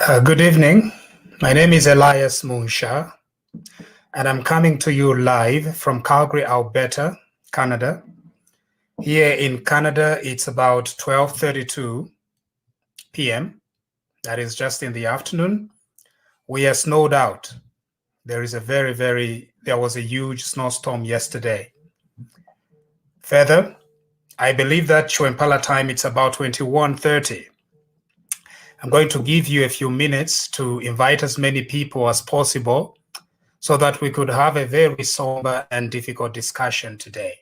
Good evening. My name is Elias Munsha, and I'm coming to you live from Calgary, Alberta, Canada. Here in Canada, it's about 12:32 p.m. That is just in the afternoon. We are snowed out. There was a huge snowstorm yesterday. Further, I believe that Chwempala time, it's about 21:30. I'm going to give you a few minutes to invite as many people as possible so that we could have a very somber and difficult discussion today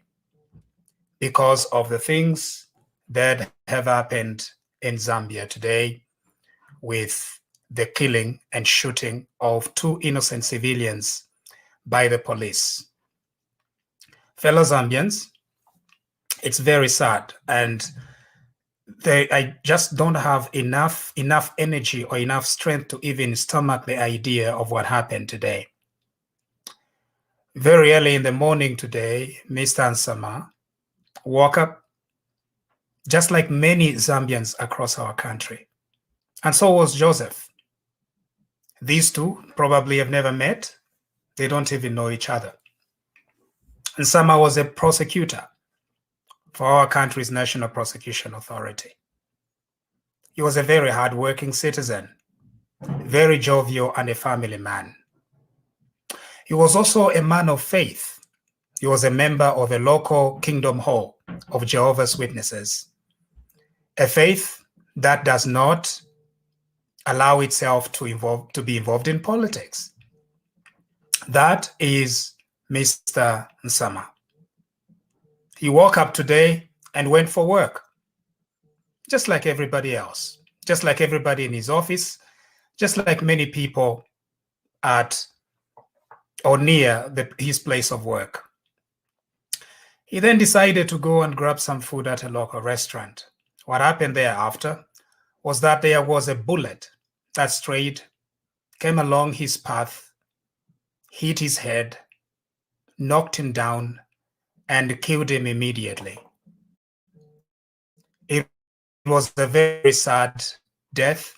because of the things that have happened in Zambia today with the killing and shooting of two innocent civilians by the police. Fellow Zambians, it's very sad, and I just don't have enough energy or enough strength to even stomach the idea of what happened today. Very early in the morning today, Mr. Nsama woke up just like many Zambians across our country. And so was Joseph. These two probably have never met. They don't even know each other. Nsama was a prosecutor for our country's National Prosecution Authority. He was a very hardworking citizen, very jovial and a family man. He was also a man of faith. He was a member of a local Kingdom Hall of Jehovah's Witnesses, a faith that does not allow itself to be involved in politics. That is Mr. Nsama. He woke up today and went for work, just like everybody else, just like everybody in his office, just like many people at or near his place of work. He then decided to go and grab some food at a local restaurant. What happened thereafter was that there was a bullet that strayed, came along his path, hit his head, knocked him down, and killed him immediately. It was a very sad death.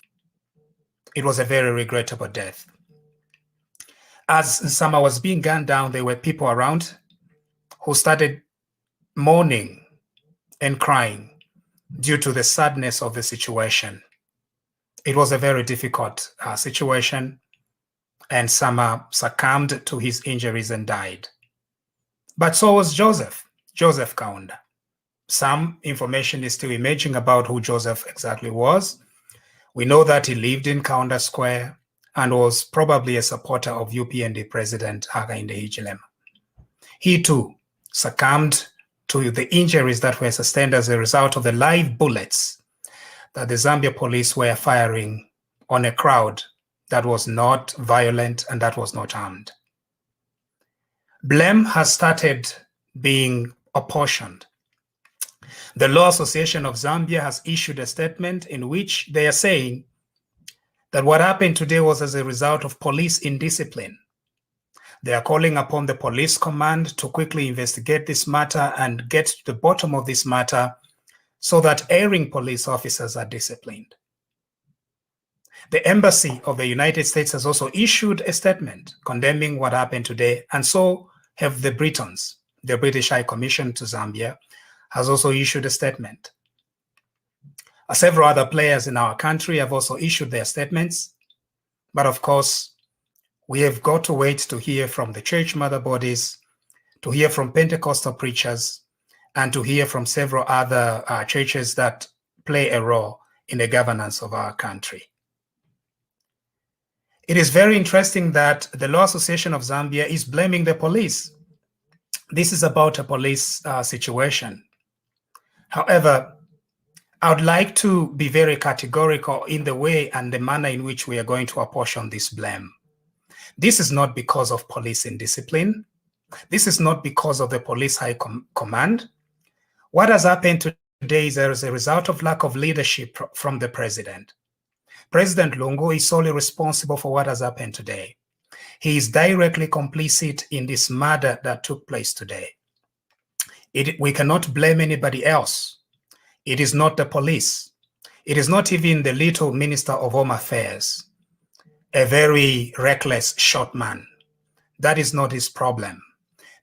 It was a very regrettable death. As Nsama was being gunned down, there were people around who started mourning and crying due to the sadness of the situation. It was a very difficult situation, and Nsama succumbed to his injuries and died. But so was Joseph Kaunda. Some information is still emerging about who Joseph exactly was. We know that he lived in Kaunda Square and was probably a supporter of UPND President Hakainde Hichilema. He too succumbed to the injuries that were sustained as a result of the live bullets that the Zambia police were firing on a crowd that was not violent and that was not armed. Blame has started being apportioned. The Law Association of Zambia has issued a statement in which they are saying that what happened today was as a result of police indiscipline. They are calling upon the police command to quickly investigate this matter and get to the bottom of this matter so that erring police officers are disciplined. The Embassy of the United States has also issued a statement condemning what happened today, and so have the Britons. The British High Commission to Zambia has also issued a statement. Several other players in our country have also issued their statements, but of course, we have got to wait to hear from the church mother bodies, to hear from Pentecostal preachers, and to hear from several other churches that play a role in the governance of our country. It is very interesting that the Law Association of Zambia is blaming the police. This is about a police situation. However, I would like to be very categorical in the way and the manner in which we are going to apportion this blame. This is not because of police indiscipline. This is not because of the police high command. What has happened today is as a result of lack of leadership from the president. President Lungu is solely responsible for what has happened today. He is directly complicit in this murder that took place today. We cannot blame anybody else. It is not the police. It is not even the little Minister of Home Affairs. a very reckless short man. That is not his problem.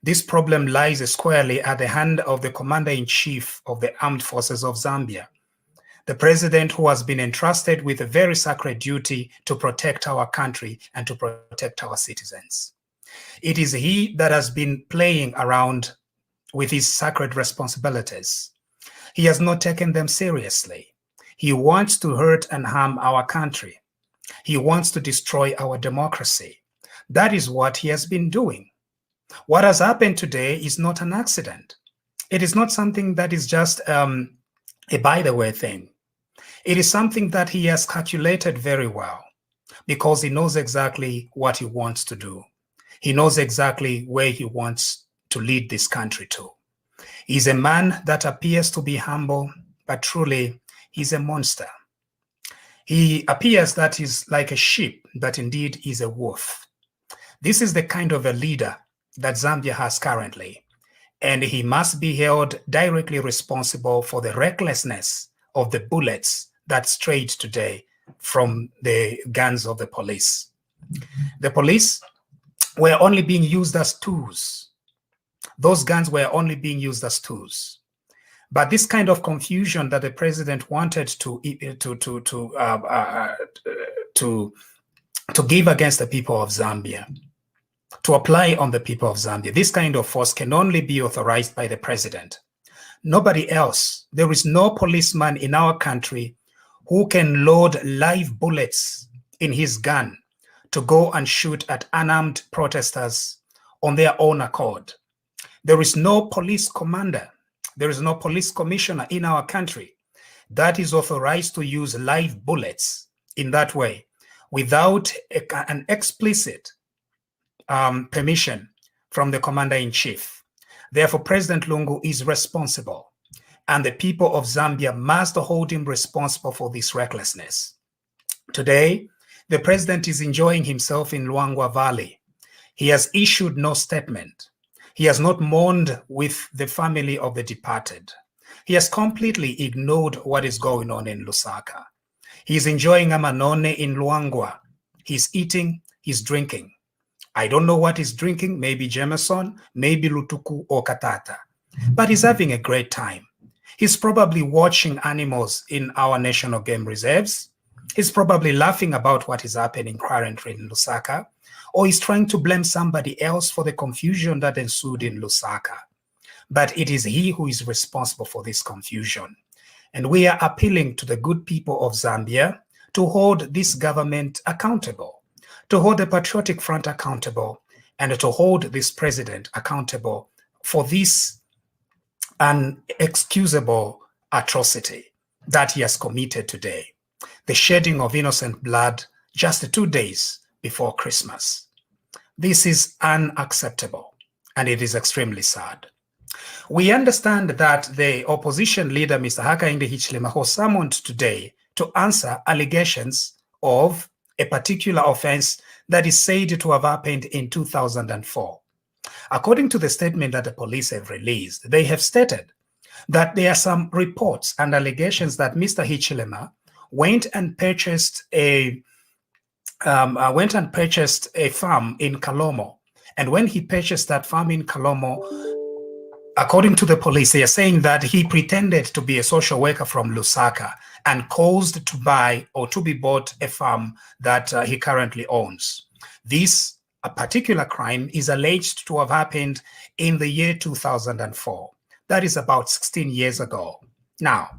This problem lies squarely at the hand of the Commander-in-Chief of the Armed Forces of Zambia, the president who has been entrusted with a very sacred duty to protect our country and to protect our citizens. It is he that has been playing around with his sacred responsibilities. He has not taken them seriously. He wants to hurt and harm our country. He wants to destroy our democracy. That is what he has been doing. What has happened today is not an accident. It is not something that is just a by-the-way thing. It is something that he has calculated very well because he knows exactly what he wants to do. He knows exactly where he wants to lead this country to. He's a man that appears to be humble, but truly he's a monster. He appears that he's like a sheep, but indeed is a wolf. This is the kind of a leader that Zambia has currently, and he must be held directly responsible for the recklessness of the bullets that strayed today from the guns of the police. The police were only being used as tools. Those guns were only being used as tools. But this kind of confusion that the president wanted to give against the people of Zambia, to apply on the people of Zambia, this kind of force can only be authorized by the president. Nobody else. There is no policeman in our country who can load live bullets in his gun to go and shoot at unarmed protesters on their own accord. There is no police commander, there is no police commissioner in our country that is authorized to use live bullets in that way without an explicit permission from the commander-in-chief. Therefore, President Lungu is responsible, and the people of Zambia must hold him responsible for this recklessness. Today, the president is enjoying himself in Luangwa Valley. He has issued no statement. He has not mourned with the family of the departed. He has completely ignored what is going on in Lusaka. He is enjoying Amanone in Luangwa. He's eating, he's drinking. I don't know what he's drinking, maybe Jameson, maybe Lutuku or Katata, but he's having a great time. He's probably watching animals in our national game reserves. He's probably laughing about what is happening currently in Lusaka, or he's trying to blame somebody else for the confusion that ensued in Lusaka. But it is he who is responsible for this confusion. And we are appealing to the good people of Zambia to hold this government accountable, to hold the Patriotic Front accountable, and to hold this president accountable for this unexcusable atrocity that he has committed today, the shedding of innocent blood just 2 days before Christmas. This is unacceptable, and it is extremely sad. We understand that the opposition leader, Mr. Hakainde Hichilema, was summoned today to answer allegations of a particular offense that is said to have happened in 2004. According to the statement that the police have released, they have stated that there are some reports and allegations that Mr. Hichilema went and purchased a farm in Kalomo. And when he purchased that farm in Kalomo, according to the police, they are saying that he pretended to be a social worker from Lusaka and caused to buy or to be bought a farm that he currently owns. This a particular crime is alleged to have happened in the year 2004. That is about 16 years ago. Now,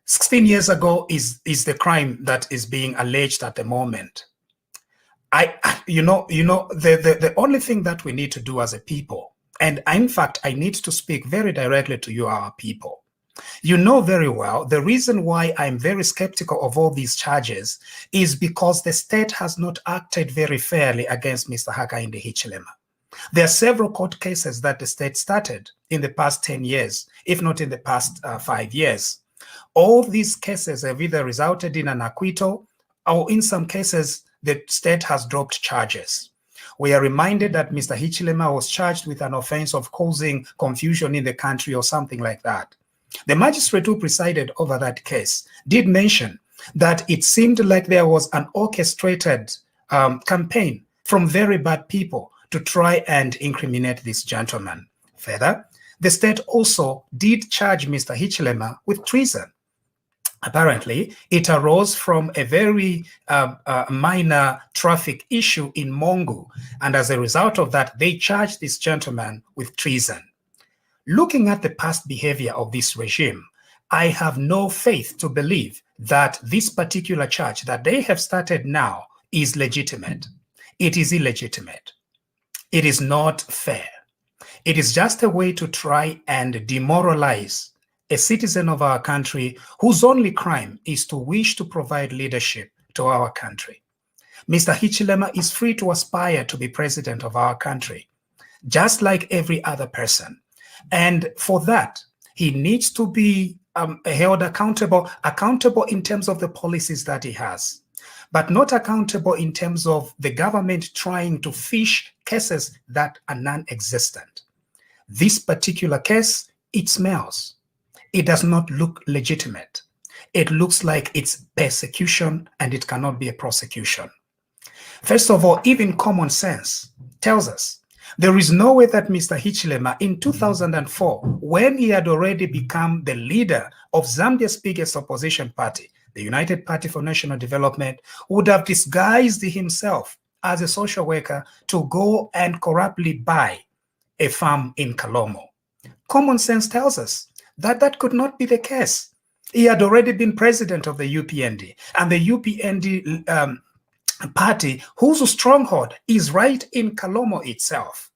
16 years ago is the crime that is being alleged at the moment. The only thing that we need to do as a people, and in fact, I need to speak very directly to you, our people. You know very well, the reason why I'm very skeptical of all these charges is because the state has not acted very fairly against Mr. Hakainde Hichilema. There are several court cases that the state started in the past 10 years, if not in the past 5 years. All these cases have either resulted in an acquittal, or in some cases, the state has dropped charges. We are reminded that Mr. Hichilema was charged with an offense of causing confusion in the country or something like that. The magistrate who presided over that case did mention that it seemed like there was an orchestrated campaign from very bad people to try and incriminate this gentleman. Further, the state also did charge Mr. Hichilema with treason. Apparently, it arose from a very minor traffic issue in Mongu, and as a result of that, they charged this gentleman with treason. Looking at the past behavior of this regime, I have no faith to believe that this particular charge that they have started now is legitimate. It is illegitimate. It is not fair. It is just a way to try and demoralize a citizen of our country whose only crime is to wish to provide leadership to our country. Mr. Hichilema is free to aspire to be president of our country, just like every other person. And for that, he needs to be held accountable in terms of the policies that he has, but not accountable in terms of the government trying to fish cases that are non-existent. This particular case, it smells. It does not look legitimate. It looks like it's persecution, and it cannot be a prosecution. First of all, even common sense tells us there is no way that Mr. Hichilema in 2004, when he had already become the leader of Zambia's biggest opposition party, the United Party for National Development, would have disguised himself as a social worker to go and corruptly buy a farm in Kalomo. Common sense tells us that that could not be the case. He had already been president of the UPND, and the UPND party, whose stronghold is right in Kalomo itself.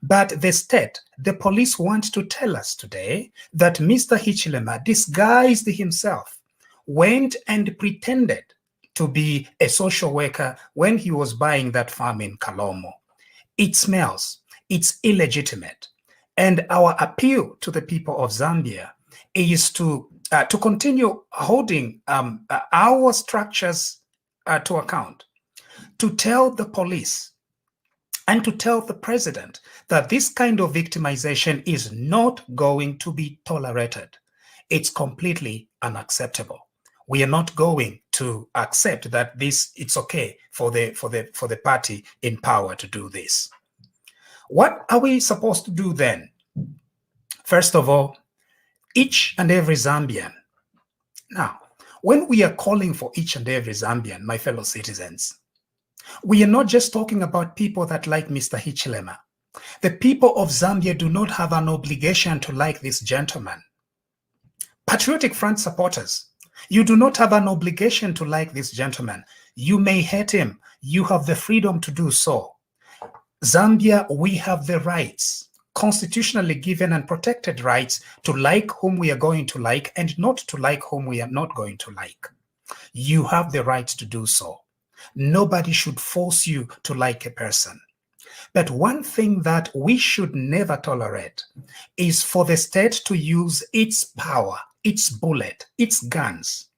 But the state, the police want to tell us today that Mr. Hichilema disguised himself, went and pretended to be a social worker when he was buying that farm in Kalomo. It smells. It's illegitimate. And our appeal to the people of Zambia is to continue holding our structures to account, to tell the police and to tell the president that this kind of victimization is not going to be tolerated. It's completely unacceptable. We are not going to accept that it's okay for the party in power to do this. What are we supposed to do then? First of all, each and every Zambian. Now, when we are calling for each and every Zambian, my fellow citizens, we are not just talking about people that like Mr. Hichilema. The people of Zambia do not have an obligation to like this gentleman. Patriotic Front supporters, you do not have an obligation to like this gentleman. You may hate him. You have the freedom to do so. Zambia, we have the rights, constitutionally given and protected rights, to like whom we are going to like and not to like whom we are not going to like. You have the right to do so. Nobody should force you to like a person. But one thing that we should never tolerate is for the state to use its power, its bullet, its guns,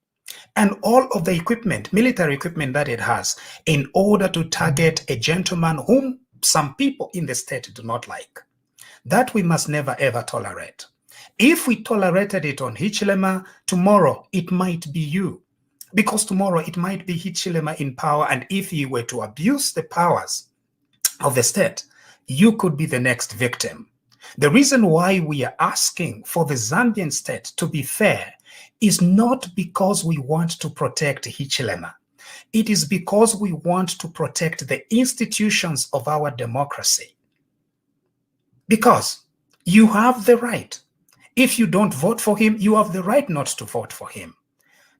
and all of the equipment, military equipment that it has, in order to target a gentleman whom some people in the state do not like. That we must never ever tolerate. If we tolerated it on Hichilema, tomorrow it might be you. Because tomorrow it might be Hichilema in power, and if he were to abuse the powers of the state, you could be the next victim. The reason why we are asking for the Zambian state to be fair is not because we want to protect Hichilema. It is because we want to protect the institutions of our democracy. Because you have the right. If you don't vote for him, you have the right not to vote for him.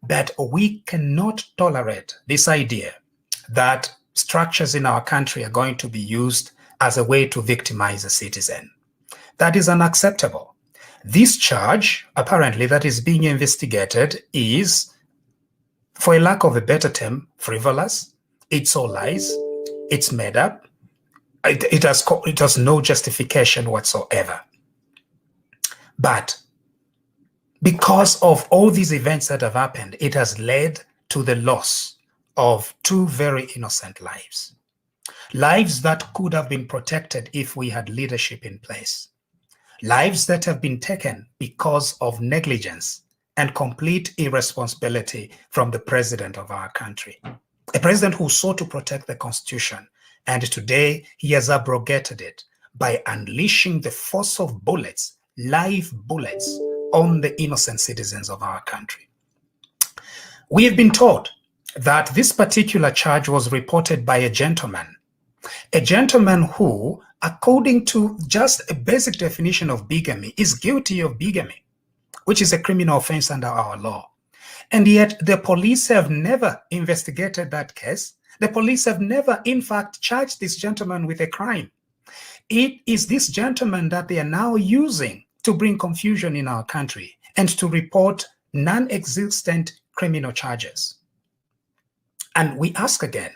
But we cannot tolerate this idea that structures in our country are going to be used as a way to victimize a citizen. That is unacceptable. This charge, apparently, that is being investigated is, for a lack of a better term, frivolous. It's all lies. It's made up. It has no justification whatsoever. But because of all these events that have happened, it has led to the loss of two very innocent lives. Lives that could have been protected if we had leadership in place. Lives that have been taken because of negligence and complete irresponsibility from the president of our country. A president who sought to protect the Constitution, and today he has abrogated it by unleashing the force of bullets, live bullets, on the innocent citizens of our country. We have been told that this particular charge was reported by a gentleman who, according to just a basic definition of bigamy, is guilty of bigamy, which is a criminal offense under our law. And yet the police have never investigated that case. The police have never, in fact, charged this gentleman with a crime. It is this gentleman that they are now using to bring confusion in our country and to report non-existent criminal charges. And we ask again,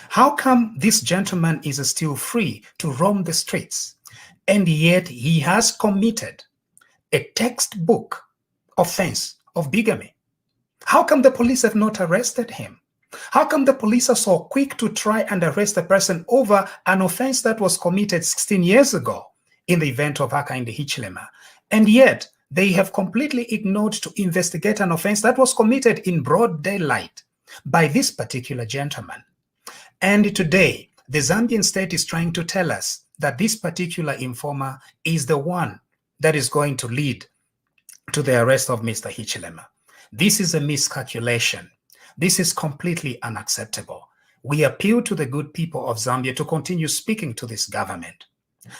how come this gentleman is still free to roam the streets, and yet he has committed a textbook offense of bigamy? How come the police have not arrested him? How come the police are so quick to try and arrest a person over an offense that was committed 16 years ago in the event of Hakainde Hichilema? And yet they have completely ignored to investigate an offense that was committed in broad daylight by this particular gentleman. And today, the Zambian state is trying to tell us that this particular informer is the one that is going to lead to the arrest of Mr. Hichilema. This is a miscalculation. This is completely unacceptable. We appeal to the good people of Zambia to continue speaking to this government.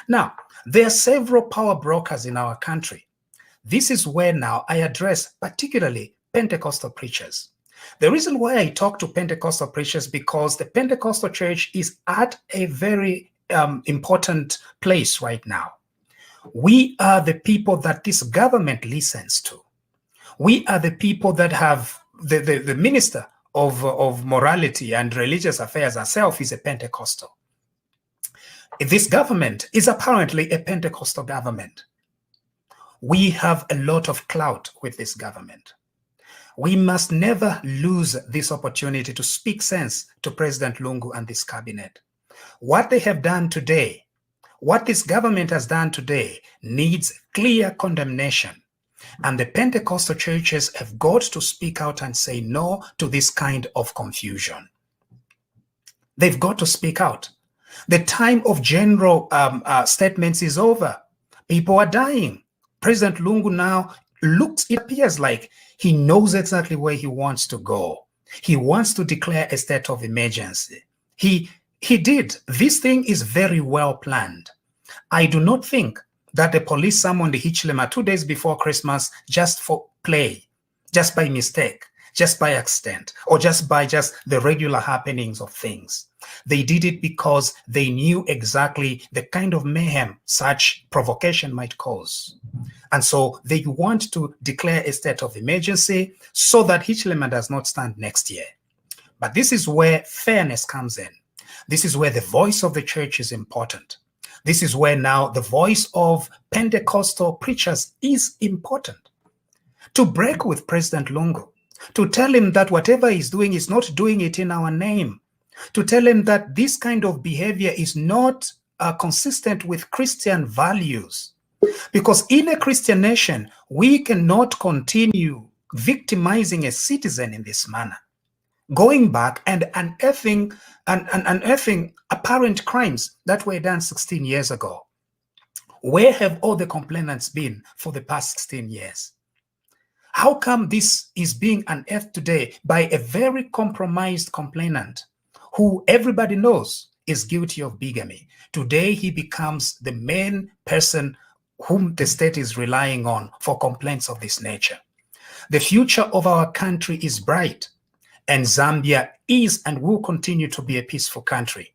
Now, there are several power brokers in our country. This is where now I address particularly Pentecostal preachers. The reason why I talk to Pentecostal preachers because the Pentecostal church is at a very important place right now. We are the people that this government listens to. We are the people that have the minister of morality and religious affairs herself is a Pentecostal. This government is apparently a Pentecostal government. We have a lot of clout with this government. We must never lose this opportunity to speak sense to President Lungu and this cabinet. What they have done today, what this government has done today, needs clear condemnation. And the Pentecostal churches have got to speak out and say no to this kind of confusion. They've got to speak out. The time of general statements is over. People are dying. President Lungu now it appears like he knows exactly where he wants to go. He wants to declare a state of emergency. He did. This thing is very well planned. I do not think that the police summoned Hichilema 2 days before Christmas just for play, just by mistake, just by accident, or just by the regular happenings of things. They did it because they knew exactly the kind of mayhem such provocation might cause. And so they want to declare a state of emergency so that Hichilema does not stand next year. But this is where fairness comes in. This is where the voice of the church is important. This is where now the voice of Pentecostal preachers is important. To break with President Lungu, to tell him that whatever he's doing is not doing it in our name, to tell him that this kind of behavior is not consistent with Christian values. Because in a Christian nation, we cannot continue victimizing a citizen in this manner, going back and unearthing apparent crimes that were done 16 years ago. Where have all the complainants been for the past 16 years? How come this is being unearthed today by a very compromised complainant who everybody knows is guilty of bigamy? Today he becomes the main person whom the state is relying on for complaints of this nature. The future of our country is bright, and Zambia is and will continue to be a peaceful country.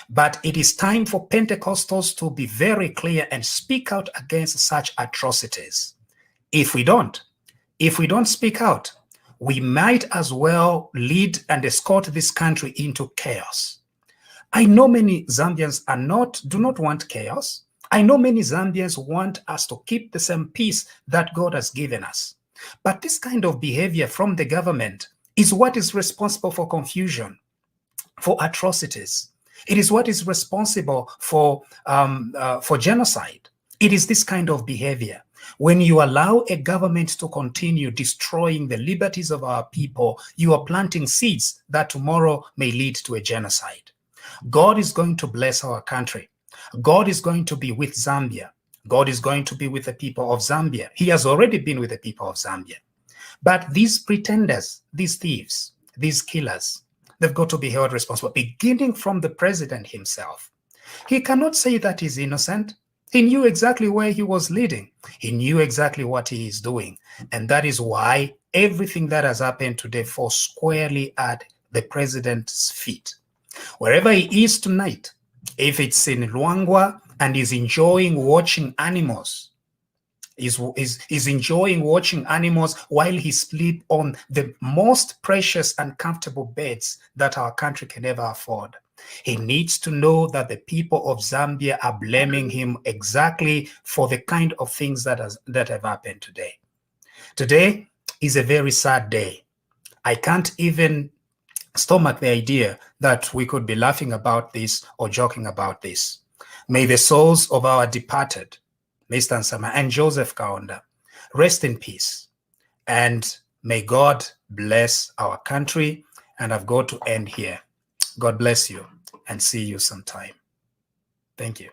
But it is time for Pentecostals to be very clear and speak out against such atrocities. If we don't speak out, we might as well lead and escort this country into chaos. I know many Zambians do not want chaos. I know many Zambians want us to keep the same peace that God has given us. But this kind of behavior from the government is what is responsible for confusion, for atrocities. It is what is responsible for genocide. It is this kind of behavior. When you allow a government to continue destroying the liberties of our people, you are planting seeds that tomorrow may lead to a genocide. God is going to bless our country. God is going to be with Zambia. God is going to be with the people of Zambia. He has already been with the people of Zambia. But these pretenders, these thieves, these killers, they've got to be held responsible, beginning from the president himself. He cannot say that he's innocent. He knew exactly where he was leading. He knew exactly what he is doing. And that is why everything that has happened today falls squarely at the president's feet. Wherever he is tonight, if it's in Luangwa and he's enjoying watching animals, is enjoying watching animals while he sleeps on the most precious and comfortable beds that our country can ever afford. He needs to know that the people of Zambia are blaming him exactly for the kind of things that have happened today. Today is a very sad day. I can't even stomach the idea that we could be laughing about this or joking about this. May the souls of our departed, Mr. Nsama and Joseph Kaunda, rest in peace. And may God bless our country. And I've got to end here. God bless you and see you sometime. Thank you.